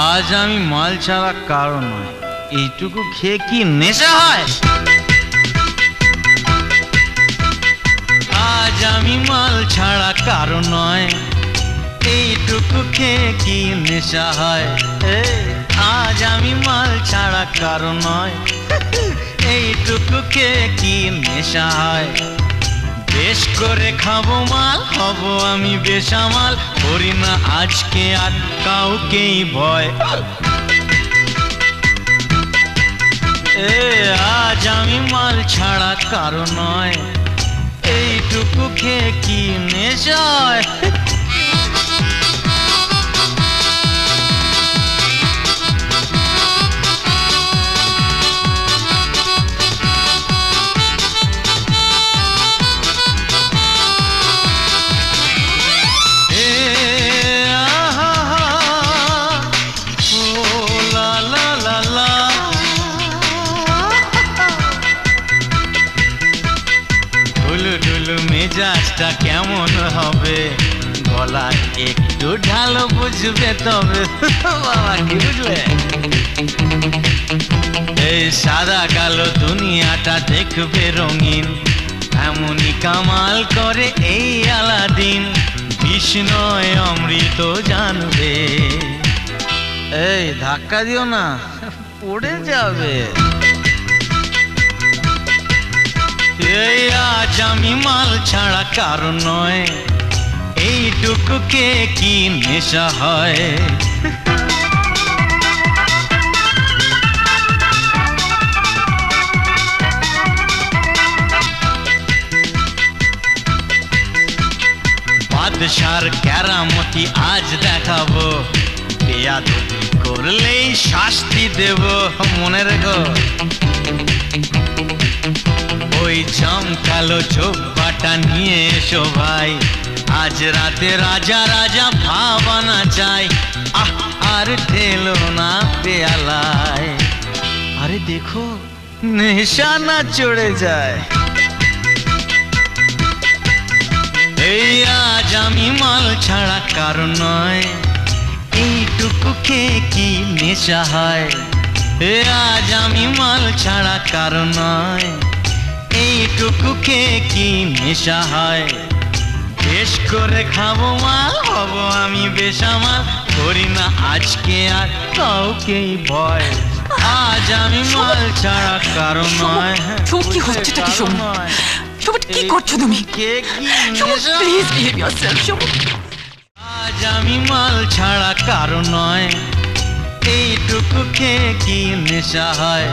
আজ আমি মাল ছাড়া কারো নয়, এইটুকু খেয়ে কি নেশা হয়? আজ আমি মাল ছাড়া কারো নয়, এইটুকু খেয়ে কি নেশা হয়? আজ আমি মাল ছাড়া কারো নয়, এইটুকু খেয়ে কি নেশা হয়? বেশ করে খাবো মাল, হব আমি বেসামাল, করি না আজকে আর কাউকেই ভয়। আজ আমি মাল ছাড়া কারো নয়, এইটুকু খেয়ে কি নেশা হয়? মেজাজটা কেমন হবে, গলায় একটু ঢালো বুঝবে তবে। বাবা কি বুঝলে? এই সাদা কালো দুনিয়াটা দেখবে রঙিন, এমনই কামাল করে এই আলাদিন, বিষ্ণয় অমৃত জানবে। এই ধাক্কা দিও না, পড়ে যাবে। এই আজ আমি মাল ছাড়া কারো নয়, এইটুকু কে কি নেশা হয়? বাদশার কেরামতি আজ দেখাবো, বেয়াদবি করলেই শাস্তি দেব, মনে রেখো। ওই চমকালো চোখটা নিয়ে এসো ভাই, আজ রাতে রাজা রাজা ভাবানা চাই। আর ঢেলো না পেয়ালায়, আরে দেখো নেশা না চড়ে যায়। এই আজ আমি মাল ছাড়া কারো নয়, এইটুকু খেয়ে কি নেশা হয়? আজ আমি মাল ছাড়া কারো নয়, এইটুকু খেয়ে কি নেশা হয়? বেশ করে খাবো মাল, হব আমি বেসামাল, করি না আজকে আর কাউকেই ভয়। আজ আমি মাল ছাড়া কারো নয়। কি হচ্ছেটা কি শোনো? কি করছো তুমি? আজ আমি মাল ছাড়া কারো নয়, এইটুকু খেয়ে কি নেশা হয়?